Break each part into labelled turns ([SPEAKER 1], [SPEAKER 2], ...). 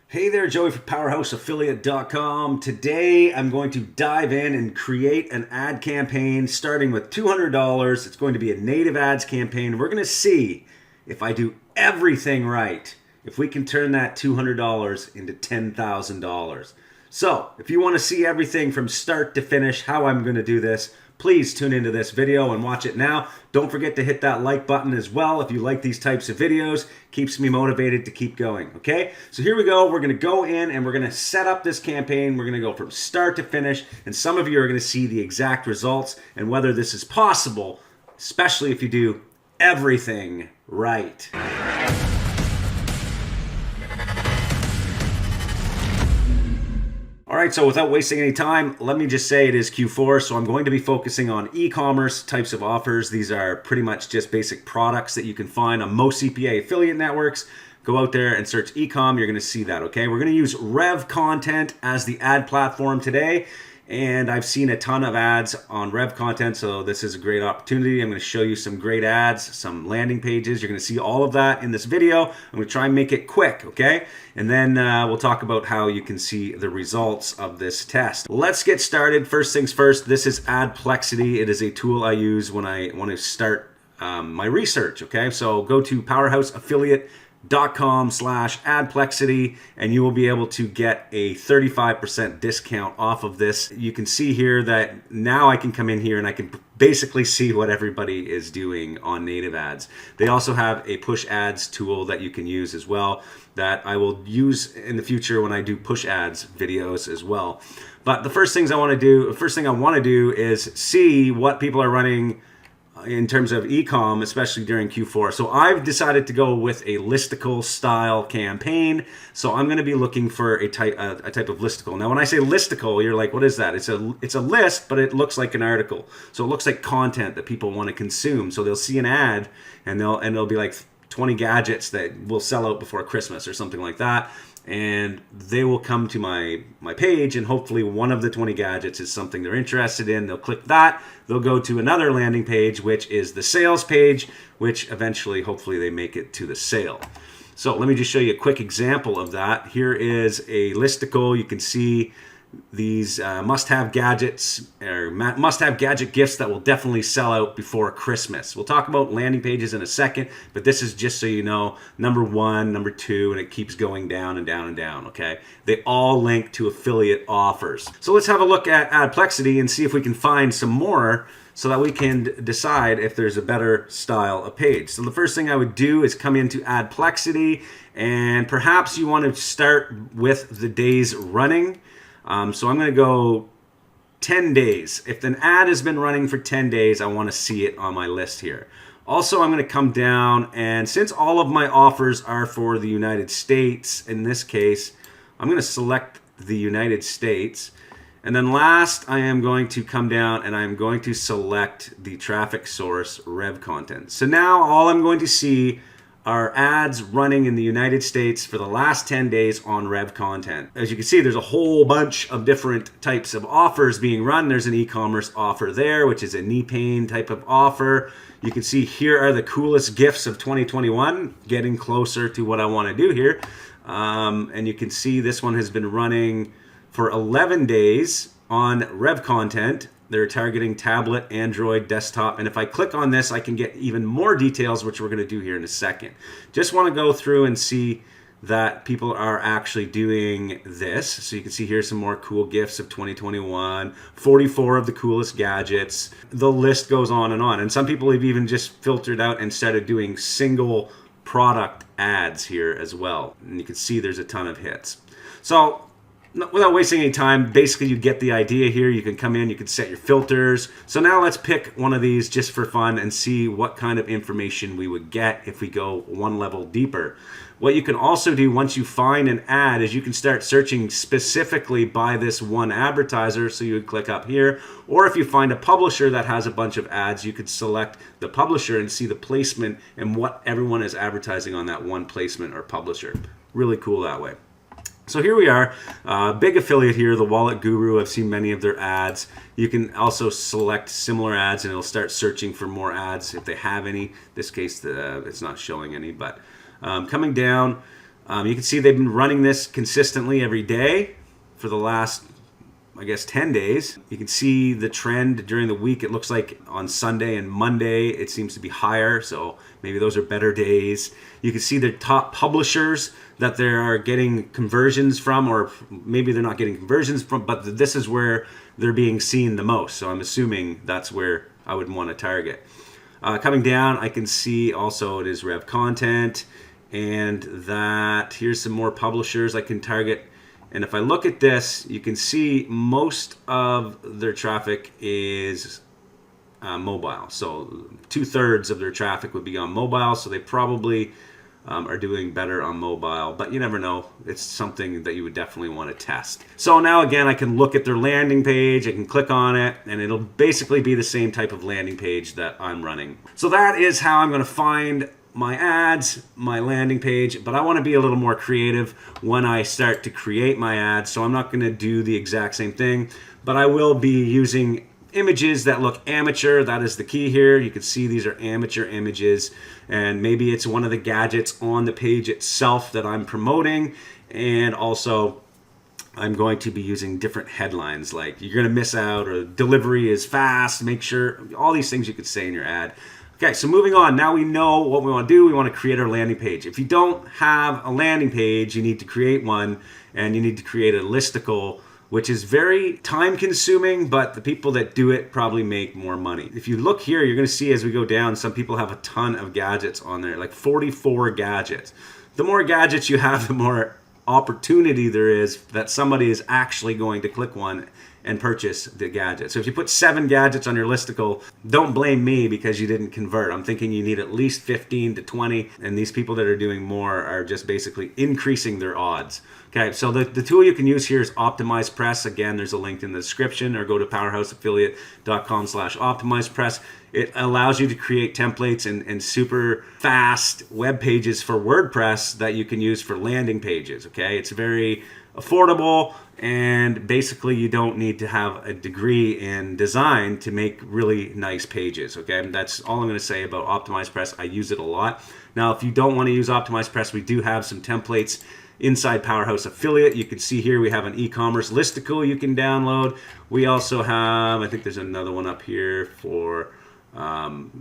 [SPEAKER 1] Hey there, Joey from PowerhouseAffiliate.com. Today I'm going to dive in and create an ad campaign starting with $200. It's going to be a native ads campaign. We're going to see if I do everything right, if we can turn that $200 into $10,000. So if you want to see everything from start to finish, how I'm going to do this, please tune into this video and watch it now. Don't forget to hit that like button as well if you like these types of videos. Keeps me motivated to keep going, okay? So here we go. We're going to go in and we're going to set up this campaign. We're going to go from start to finish, and some of you are going to see the exact results and whether this is possible, especially if you do everything right. All right, so without wasting any time, let me just say it is Q4, so I'm going to be focusing on e-commerce types of offers. These are pretty much just basic products that you can find on most CPA affiliate networks. Go out there and search e-com, you're gonna see that, okay? We're gonna use Rev Content as the ad platform today, and I've seen a ton of ads on Rev Content, so this is a great opportunity. I'm gonna show you some great ads, some landing pages. You're gonna see all of that in this video. I'm gonna try and make it quick, okay? And then we'll talk about how you can see the results of this test. Let's get started. First things first, this is Adplexity. It is a tool I use when I want to start my research, okay? So go to PowerhouseAffiliate.com/Adplexity and you will be able to get a 35% discount off of this. You can see here that now I can come in here and I can basically see what everybody is doing on native ads. They also have a push ads tool that you can use as well that I will use in the future when I do push ads videos as well. But the first thing I want to do is see what people are running in terms of e-com, especially during Q4. So I've decided to go with a listicle style campaign. So I'm going to be looking for a type of listicle. Now, when I say listicle, you're like, what is that? It's a list, but it looks like an article. So it looks like content that people want to consume. So they'll see an ad and they'll be like 20 gadgets that will sell out before Christmas or something like that. And they will come to my page, and hopefully one of the 20 gadgets is something they're interested in. They'll click that. They'll go to another landing page, which is the sales page, which eventually, hopefully, they make it to the sale. So let me just show you a quick example of that. Here is a listicle. You can see these must-have gadgets or must-have gadget gifts that will definitely sell out before Christmas. We'll talk about landing pages in a second, but this is just so you know, number 1, number 2, and it keeps going down and down and down, okay? They all link to affiliate offers. So let's have a look at Adplexity and see if we can find some more so that we can decide if there's a better style of page. So the first thing I would do is come into Adplexity, and perhaps you want to start with the days running. So I'm going to go 10 days. If an ad has been running for 10 days, I want to see it on my list here. Also, I'm going to come down, and since all of my offers are for the United States, in this case, I'm going to select the United States. And then last, I am going to come down and I'm going to select the traffic source Rev Content. So now all I'm going to see are ads running in the United States for the last 10 days on Rev Content. As you can see, there's a whole bunch of different types of offers being run. There's an e-commerce offer there, which is a knee pain type of offer. You can see here are the coolest gifts of 2021, getting closer to what I want to do here. And you can see this one has been running for 11 days on Rev Content. They're targeting tablet, Android, desktop, and if I click on this, I can get even more details, which we're going to do here in a second. Just want to go through and see that people are actually doing this. So you can see here some more cool gifts of 2021, 44 of the coolest gadgets. The list goes on, and some people have even just filtered out and started doing single product ads here as well. And you can see there's a ton of hits. So without wasting any time, basically you get the idea here. You can come in, you can set your filters. So now let's pick one of these just for fun and see what kind of information we would get if we go one level deeper. What you can also do once you find an ad is you can start searching specifically by this one advertiser. So you would click up here, or if you find a publisher that has a bunch of ads, you could select the publisher and see the placement and what everyone is advertising on that one placement or publisher. Really cool that way. So here we are, big affiliate here, the Wallet Guru. I've seen many of their ads. You can also select similar ads and it'll start searching for more ads if they have any. In this case, it's not showing any, but coming down, You can see they've been running this consistently every day for the last, I guess, 10 days. You can see the trend during the week. It looks like on Sunday and Monday it seems to be higher, so maybe those are better days. You can see the top publishers that they are getting conversions from, or maybe they're not getting conversions from, but this is where they're being seen the most. So I'm assuming that's where I would want to target. Coming down, I can see also it is Rev Content, and that here's some more publishers I can target. And if I look at this, you can see most of their traffic is mobile. So 2/3 of their traffic would be on mobile. So they probably are doing better on mobile, but you never know. It's something that you would definitely want to test. So now again, I can look at their landing page, I can click on it, and it'll basically be the same type of landing page that I'm running. So that is how I'm going to find my ads, my landing page, but I want to be a little more creative when I start to create my ads. So I'm not going to do the exact same thing, but I will be using images that look amateur. That is the key here. You can see these are amateur images, and maybe it's one of the gadgets on the page itself that I'm promoting. And also I'm going to be using different headlines like "you're going to miss out" or "delivery is fast," make sure, all these things you could say in your ad. Okay, so moving on. Now we know what we want to do. We want to create our landing page. If you don't have a landing page, you need to create one, and you need to create a listicle, which is very time consuming, but the people that do it probably make more money. If you look here, you're going to see as we go down, some people have a ton of gadgets on there, like 44 gadgets. The more gadgets you have, the more opportunity there is that somebody is actually going to click one and purchase the gadget. So if you put 7 gadgets on your listicle, don't blame me because you didn't convert. I'm thinking you need at least 15 to 20, and these people that are doing more are just basically increasing their odds. Okay, so the tool you can use here is OptimizePress. Again, there's a link in the description, or go to powerhouseaffiliate.com/OptimizePress. It allows you to create templates and super fast web pages for WordPress that you can use for landing pages. Okay, it's very affordable, and basically you don't need to have a degree in design to make really nice pages. Okay, and that's all I'm going to say about OptimizePress. I use it a lot. Now, if you don't want to use OptimizePress, we do have some templates inside Powerhouse Affiliate. You can see here we have an e-commerce listicle you can download. We also have, I think there's another one up here for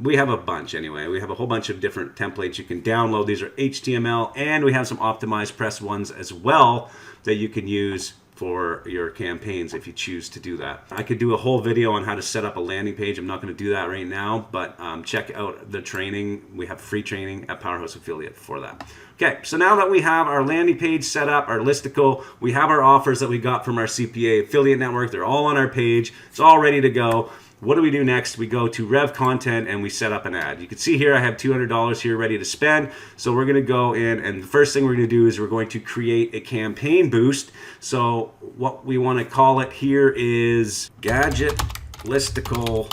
[SPEAKER 1] we have a bunch anyway. We have a whole bunch of different templates you can download. These are HTML, and we have some OptimizePress ones as well that you can use for your campaigns if you choose to do that. I could do a whole video on how to set up a landing page. I'm not going to do that right now, but check out the training. We have free training at Powerhouse Affiliate for that. Okay, so now that we have our landing page set up, our listicle, we have our offers that we got from our CPA affiliate network. They're all on our page. It's all ready to go. What do we do next? We go to Rev Content and we set up an ad. You can see here I have $200 here ready to spend. So we're going to go in, and the first thing we're going to do is we're going to create a campaign boost. So what we want to call it here is Gadget Listicle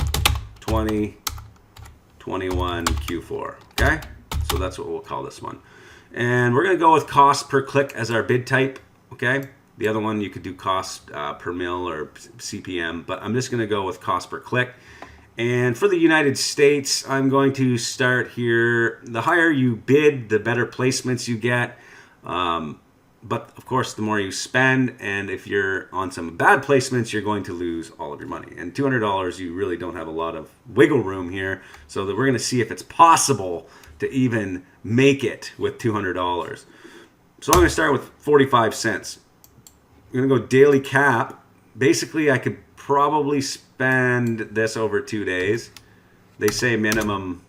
[SPEAKER 1] 2021 Q4. Okay? So that's what we'll call this one. And we're going to go with cost per click as our bid type. Okay? The other one, you could do cost per mil or CPM, but I'm just going to go with cost per click. And for the United States, I'm going to start here. The higher you bid, the better placements you get. But of course, the more you spend, and if you're on some bad placements, you're going to lose all of your money. And $200, you really don't have a lot of wiggle room here. So that we're going to see if it's possible to even make it with $200. So I'm going to start with 45 cents. I'm going to go daily cap. Basically, I could probably spend this over 2 days. They say minimum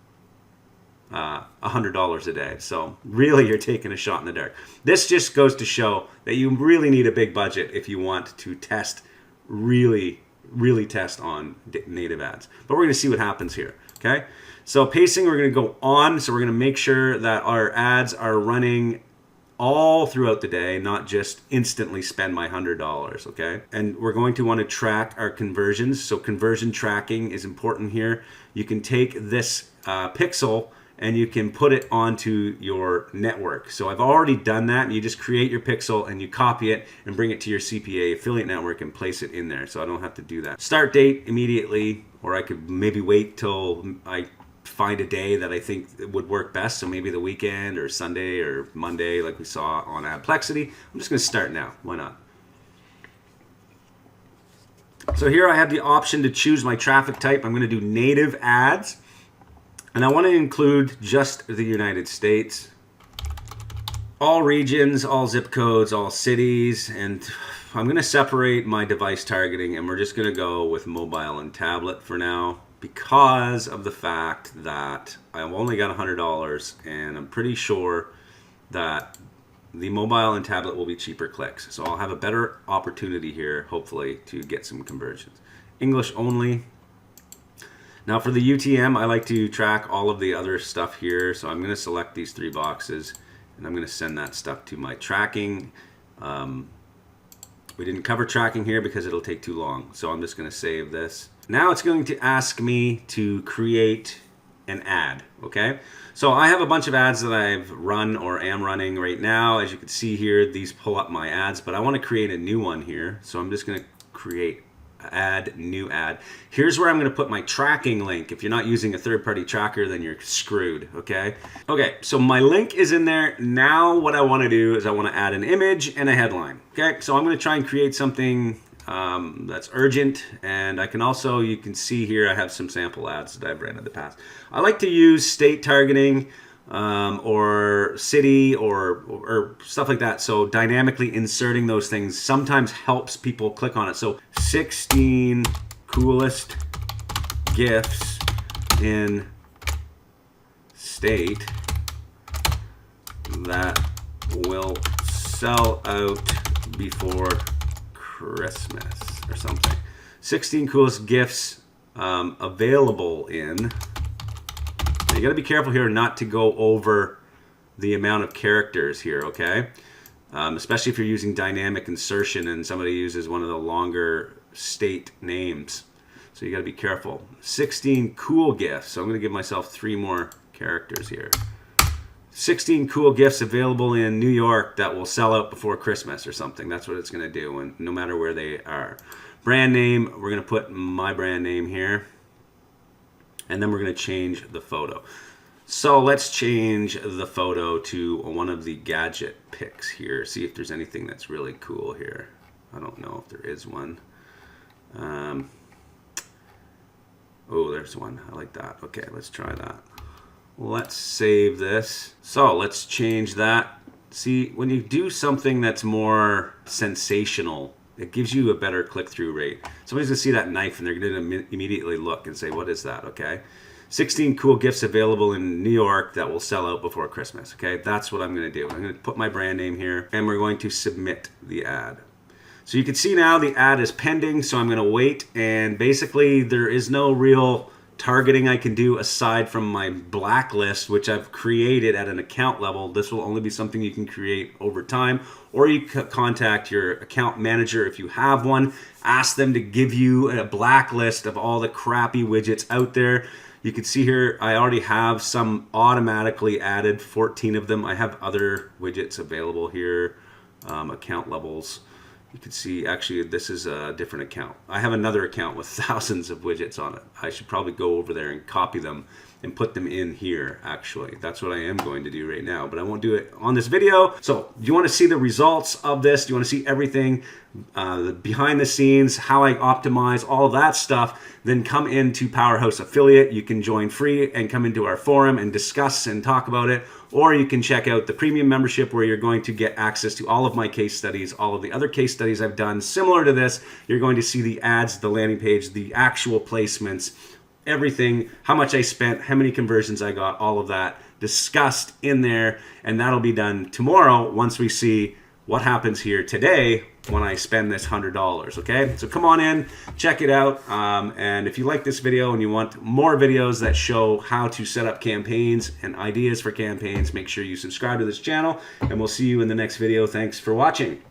[SPEAKER 1] $100 a day. So really, you're taking a shot in the dark. This just goes to show that you really need a big budget if you want to test, really test on native ads. But we're going to see what happens here. Okay. So pacing, we're going to go on. So we're going to make sure that our ads are running all throughout the day, not just instantly spend my $100, okay? And we're going to want to track our conversions. So conversion tracking is important here. You can take this pixel and you can put it onto your network. So I've already done that. You just create your pixel and you copy it and bring it to your CPA affiliate network and place it in there. So I don't have to do that. Start date immediately, or I could maybe wait till I find a day that I think would work best. So maybe the weekend or Sunday or Monday, like we saw on Adplexity. I'm just going to start now. Why not? So here I have the option to choose my traffic type. I'm going to do native ads. And I want to include just the United States. All regions, all zip codes, all cities. And I'm going to separate my device targeting, and we're just going to go with mobile and tablet for now, because of the fact that I've only got $100, and I'm pretty sure that the mobile and tablet will be cheaper clicks. So I'll have a better opportunity here, hopefully, to get some conversions. English only. Now for the UTM, I like to track all of the other stuff here. So I'm going to select these 3 boxes, and I'm going to send that stuff to my tracking. We didn't cover tracking here because it'll take too long. So I'm just going to save this. Now it's going to ask me to create an ad, okay? So I have a bunch of ads that I've run or am running right now. As you can see here, these pull up my ads, but I want to create a new one here. So I'm just going to create add new ad. Here's where I'm going to put my tracking link. If you're not using a third-party tracker, then you're screwed, okay? Okay, so my link is in there. Now what I want to do is I want to add an image and a headline, okay? So I'm going to try and create something that's urgent, and I can also, you can see here, I have some sample ads that I've ran in the past. I like to use state targeting or city or stuff like that. So dynamically inserting those things sometimes helps people click on it. So 16 coolest gifts in state that will sell out before Christmas or something. 16 coolest gifts available in. You got to be careful here not to go over the amount of characters here, okay? Especially if you're using dynamic insertion and somebody uses one of the longer state names. So you got to be careful. 16 cool gifts. So I'm going to give myself 3 more characters here. 16 cool gifts available in New York that will sell out before Christmas or something. That's what it's going to do, and no matter where they are. Brand name, we're going to put my brand name here. And then we're going to change the photo. So let's change the photo to one of the gadget pics here. See if there's anything that's really cool here. I don't know if there is one. Oh, there's one. I like that. Okay, let's try that. Let's save this. So let's change that. See, when you do something that's more sensational, it gives you a better click-through rate. Somebody's going to see that knife and they're going to immediately look and say, what is that, okay? 16 cool gifts available in New York that will sell out before Christmas, okay? That's what I'm going to do. I'm going to put my brand name here, and we're going to submit the ad. So you can see now the ad is pending, so I'm going to wait, and basically there is no real targeting I can do aside from my blacklist, which I've created at an account level. This will only be something you can create over time, or you can contact your account manager if you have one. Ask them to give you a blacklist of all the crappy widgets out there. You can see here I already have some automatically added, 14 of them. I have other widgets available here, account levels. You can see, actually, this is a different account. I have another account with thousands of widgets on it. I should probably go over there and copy them and put them in here, actually. That's what I am going to do right now, but I won't do it on this video. So, do you want to see the results of this? Do you want to see everything, the behind the scenes, how I optimize, all of that stuff? Then come into Powerhouse Affiliate. You can join free and come into our forum and discuss and talk about it. Or you can check out the premium membership where you're going to get access to all of my case studies, all of the other case studies I've done similar to this. You're going to see the ads, the landing page, the actual placements, everything, how much I spent, how many conversions I got, all of that discussed in there. And that'll be done tomorrow once we see what happens here today when I spend this $100, okay? So come on in, check it out, and if you like this video and you want more videos that show how to set up campaigns and ideas for campaigns, make sure you subscribe to this channel, and we'll see you in the next video. Thanks for watching.